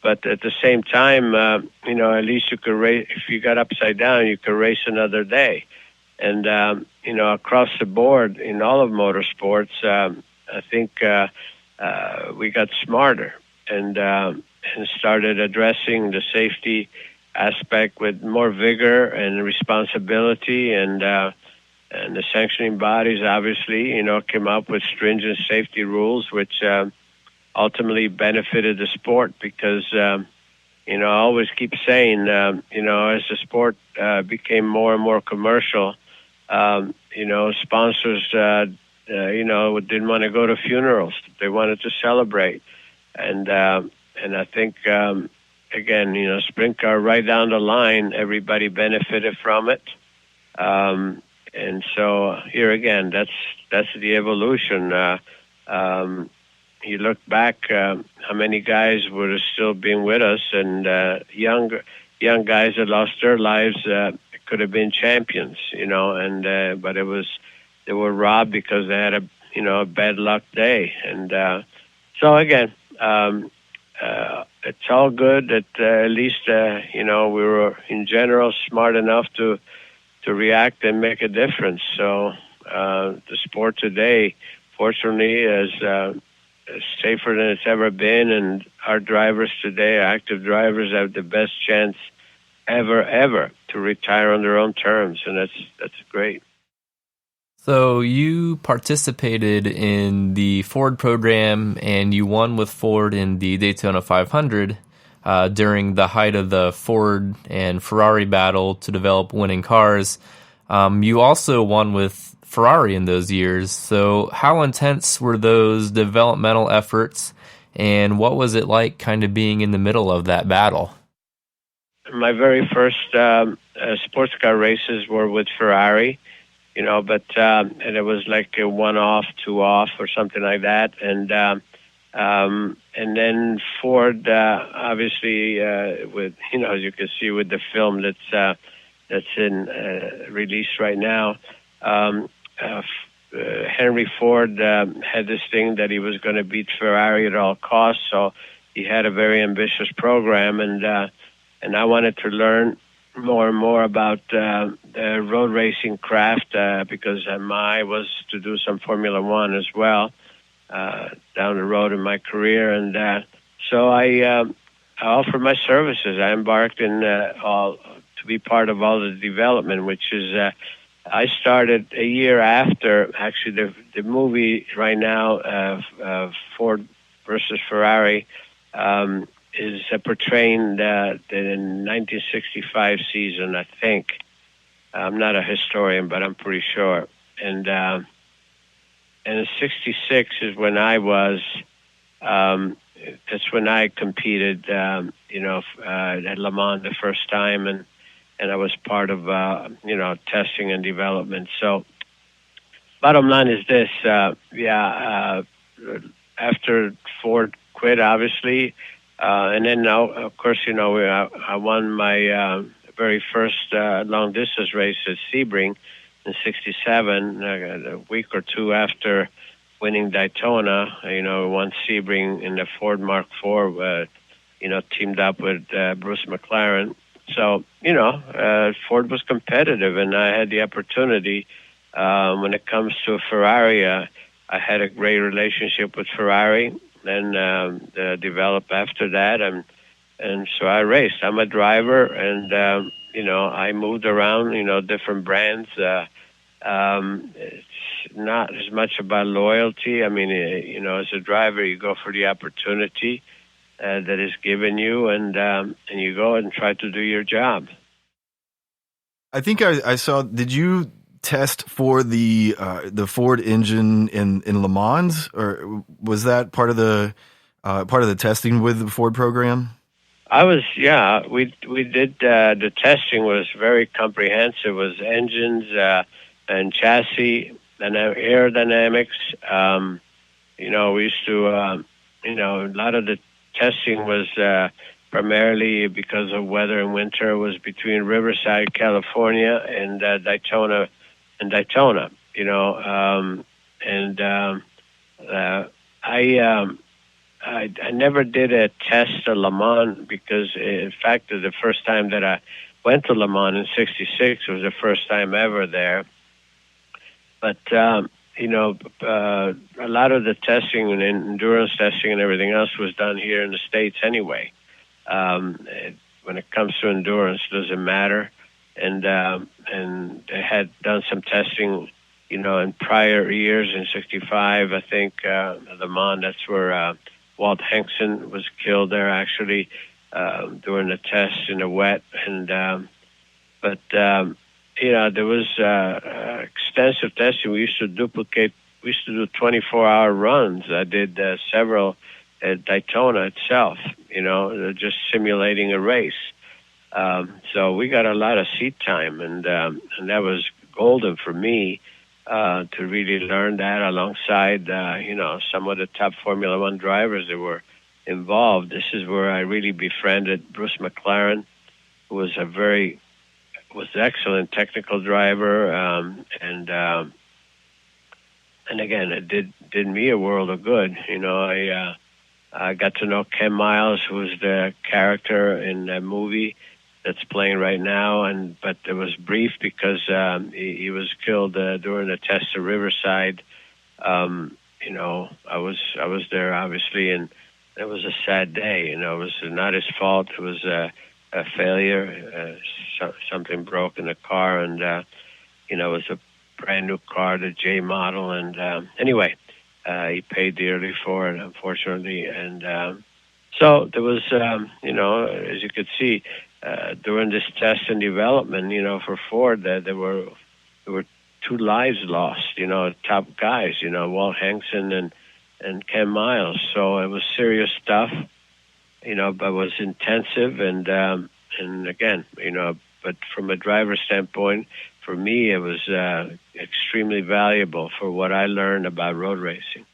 But at the same time, at least you could race. If you got upside down, you could race another day. And across the board in all of motorsports, I think we got smarter and started addressing the safety aspect with more vigor and responsibility, and the sanctioning bodies obviously, came up with stringent safety rules, which ultimately benefited the sport because, I always keep saying, as the sport became more and more commercial, sponsors, didn't want to go to funerals. They wanted to celebrate. And I think, again, sprint car right down the line, everybody benefited from it. And so here again, that's the evolution. You look back, how many guys would have still been with us, and young guys that lost their lives could have been champions, but they were robbed because they had a bad luck day. And so again, it's all good that at least we were in general smart enough to react and make a difference. So the sport today, fortunately, is safer than it's ever been, and our drivers today, active drivers, have the best chance ever to retire on their own terms, and that's great. So you participated in the Ford program, and you won with Ford in the Daytona 500 during the height of the Ford and Ferrari battle to develop winning cars. You also won with Ferrari in those years. So how intense were those developmental efforts, and what was it like kind of being in the middle of that battle? My very first sports car races were with Ferrari, but and it was like a 1-off, 2-off, or something like that. And then Ford, obviously, with as you can see with the film that's in release right now. Henry Ford had this thing that he was going to beat Ferrari at all costs, so he had a very ambitious program, and I wanted to learn more and more about the road racing craft because my was to do some Formula One as well down the road in my career, and so I offered my services. I embarked in to be part of all the development, which is I started a year after, actually, the movie right now, Ford versus Ferrari, is portraying the 1965 season, I think. I'm not a historian, but I'm pretty sure. And in 66 is when I was, that's when I competed, at Le Mans the first time, and I was part of, testing and development. So bottom line is this, after Ford quit, obviously, and then now, of course, I won my very first long-distance race at Sebring in 67, a week or two after winning Daytona. Won Sebring in the Ford Mark IV, teamed up with Bruce McLaren. So, Ford was competitive, and I had the opportunity. When it comes to Ferrari, I had a great relationship with Ferrari, and developed after that, and so I raced. I'm a driver, and I moved around, different brands. It's not as much about loyalty. I mean, as a driver, you go for the opportunity that is given you, and you go and try to do your job. I think I saw. Did you test for the Ford engine in Le Mans, or was that part of the testing with the Ford program? We did. The testing was very comprehensive. It was engines and chassis and aerodynamics. We used to. A lot of the testing was primarily because of weather and winter. It was between Riverside, California, and Daytona. I never did a test at Le Mans because, in fact, the first time that I went to Le Mans in '66 was the first time ever there. But a lot of the testing and endurance testing and everything else was done here in the States anyway. When it comes to endurance, it doesn't matter. And they had done some testing, in prior years. In '65, I think, Le Mans. That's where Walt Henson was killed there, actually, during the test in the wet. And there was extensive testing. We used to do 24-hour runs. I did several at Daytona itself, just simulating a race. So we got a lot of seat time, and that was golden for me to really learn that alongside, some of the top Formula One drivers that were involved. This is where I really befriended Bruce McLaren, who was was an excellent technical driver, and again, it did me a world of good. I got to know Ken Miles, who was the character in that movie that's playing right now, but it was brief because he was killed during the test at Riverside. I was there obviously, and it was a sad day. It was not his fault. It was a failure. Something broke in the car, and it was a brand new car, the J model, and anyway, he paid dearly for it, unfortunately. And so there was, as you could see, during this test and development, for Ford, there were 2 lives lost. Top guys, Walt Henson and Ken Miles. So it was serious stuff. But it was intensive, and again, but from a driver's standpoint, for me, it was extremely valuable for what I learned about road racing.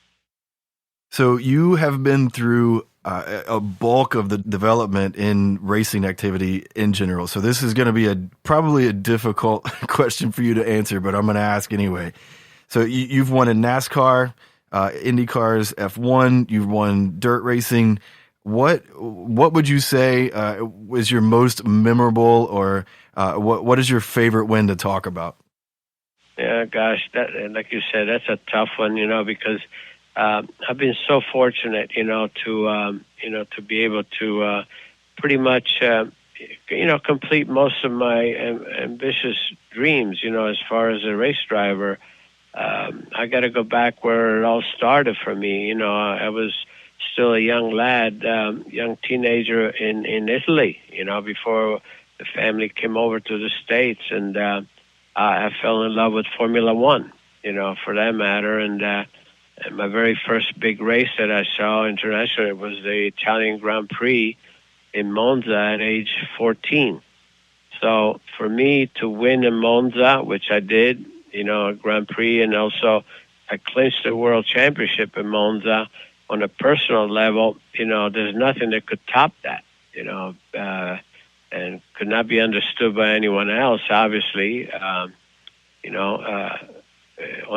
So you have been through a bulk of the development in racing activity in general. So this is going to be probably a difficult question for you to answer, but I'm going to ask anyway. So you've won in NASCAR, IndyCars, F1. You've won dirt racing. What would you say was your most memorable, or what is your favorite win to talk about? Yeah, gosh, that, like you said, that's a tough one, because I've been so fortunate, to be able to pretty much, complete most of my ambitious dreams, as far as a race driver. I got to go back where it all started for me. I was still a young lad, young teenager in Italy, before the family came over to the States, and I fell in love with Formula One, for that matter. And my very first big race that I saw internationally was the Italian Grand Prix in Monza at age 14. So for me to win in Monza, which I did, a Grand Prix, and also I clinched the World Championship in Monza on a personal level, there's nothing that could top that, and could not be understood by anyone else, obviously. On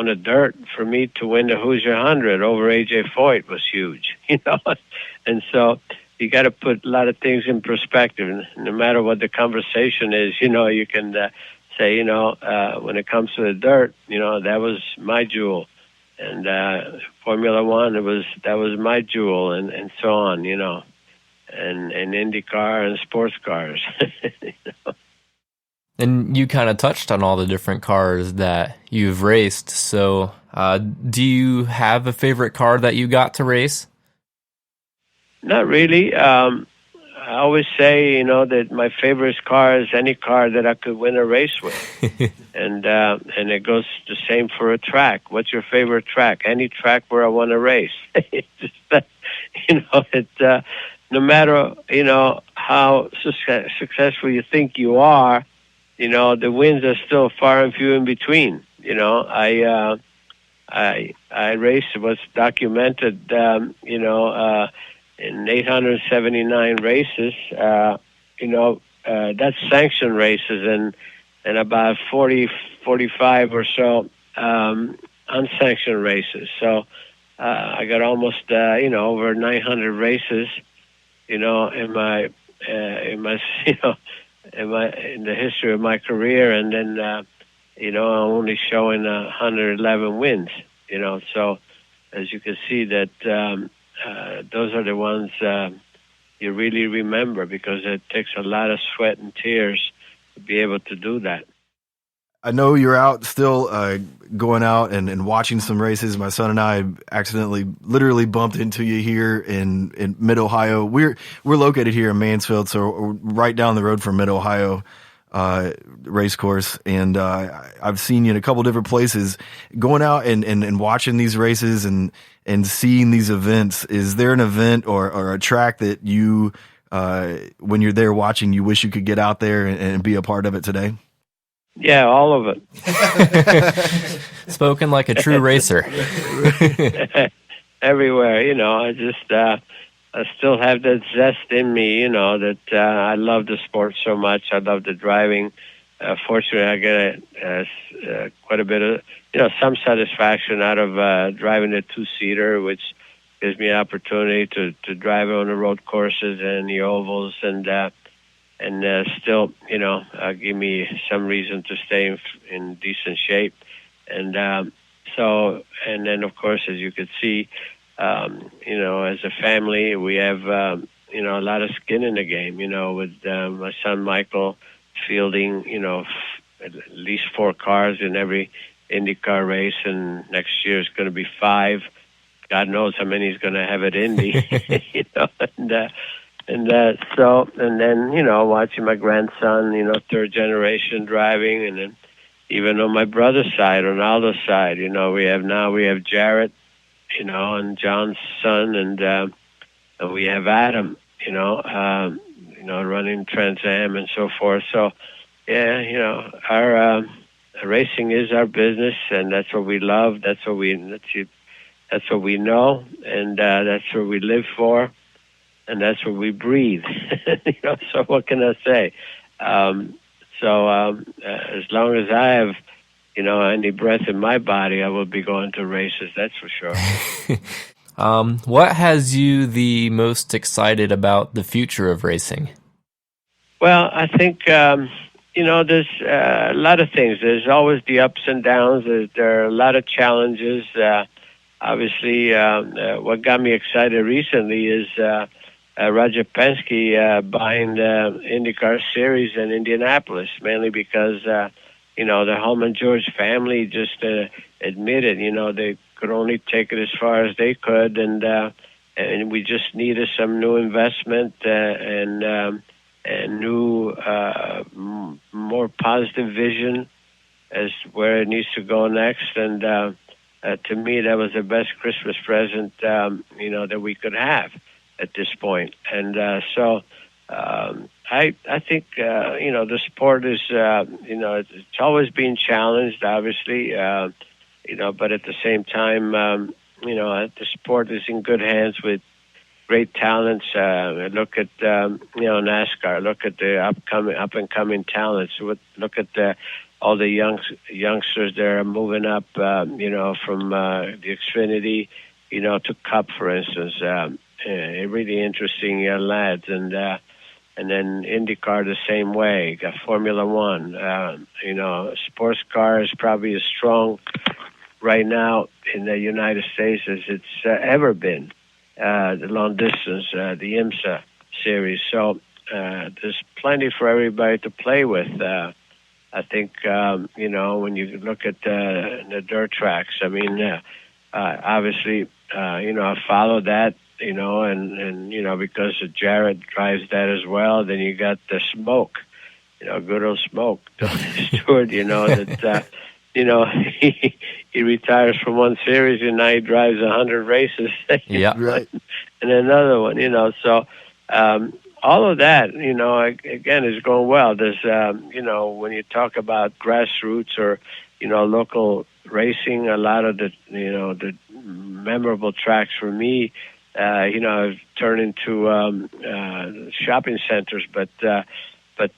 the dirt, for me to win the Hoosier 100 over A.J. Foyt was huge, And so you got to put a lot of things in perspective. No matter what the conversation is, you can say, when it comes to the dirt, that was my jewel. And Formula One, that was my jewel, and so on, and IndyCar and sports cars. And you kind of touched on all the different cars that you've raced. So do you have a favorite car that you got to race? Not really. I always say, that my favorite car is any car that I could win a race with. and it goes the same for a track. What's your favorite track? Any track where I want to race. It's just, no matter, how successful you think you are, the wins are still far and few in between. I raced, was documented, in 879 races, that's sanctioned races, and about 45 or so unsanctioned races. So I got almost over 900 races, in my in the history of my career, and then I'm only showing 111 wins. So as you can see that those are the ones you really remember, because it takes a lot of sweat and tears to be able to do that. I know you're out still going out and watching some races. My son and I accidentally, literally bumped into you here in Mid Ohio. We're located here in Mansfield, so we're right down the road from Mid Ohio race course, and I've seen you in a couple different places. Going out and watching these races and seeing these events, is there an event or a track that you when you're there watching, you wish you could get out there and be a part of it today? Yeah, all of it. Spoken like a true racer. Everywhere, I still have that zest in me, that I love the sport so much. I love the driving. Fortunately, I get quite a bit of, some satisfaction out of driving a two-seater, which gives me an opportunity to drive on the road courses and the ovals, and still, give me some reason to stay in decent shape. And and then, of course, as you could see, as a family, we have, a lot of skin in the game, with my son Michael fielding, at least 4 cars in every IndyCar race, and next year is going to be 5. God knows how many he's going to have at Indy, and then, watching my grandson, third generation driving, and then even on my brother's side, on Aldo's side, we have Jarrett, and John's son, and we have Adam, running Trans Am and so forth. So, yeah, our racing is our business, and that's what we love. That's what we know, and that's what we live for, and that's what we breathe. So what can I say? As long as I have, any breath in my body, I will be going to races. That's for sure. What has you the most excited about the future of racing? Well, I think, there's a lot of things. There's always the ups and downs. There are a lot of challenges. Obviously, what got me excited recently is Roger Penske buying the IndyCar Series in Indianapolis, mainly because, the Holman George family just admitted, they could only take it as far as they could, and we just needed some new investment and new, more positive vision as where it needs to go next. And to me, that was the best Christmas present, that we could have at this point. And I think, the sport is, it's always been challenged, obviously, but at the same time, the sport is in good hands with great talents. Look at, NASCAR. Look at the up and coming talents. Look at all the youngsters that are moving up, from the Xfinity, to Cup, for instance. Really interesting lads, and then IndyCar the same way. Got Formula One. Sports car is probably as strong right now in the United States as it's ever been. The long distance, the IMSA series. So there's plenty for everybody to play with. I think when you look at the dirt tracks, I mean, obviously, I follow that. And because Jarrett drives that as well, then you got the smoke, good old smoke, Stewart, that, he retires from one series and now he drives 100 races. Yeah, right. And another one, so, all of that, again, is going well. There's, when you talk about grassroots or, local racing, a lot of the memorable tracks for me, have turned into shopping centers, but there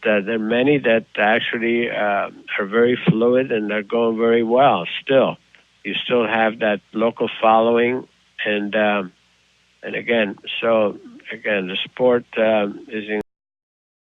are many that actually are very fluid and they're going very well still. You still have that local following, and again, so again, the sport is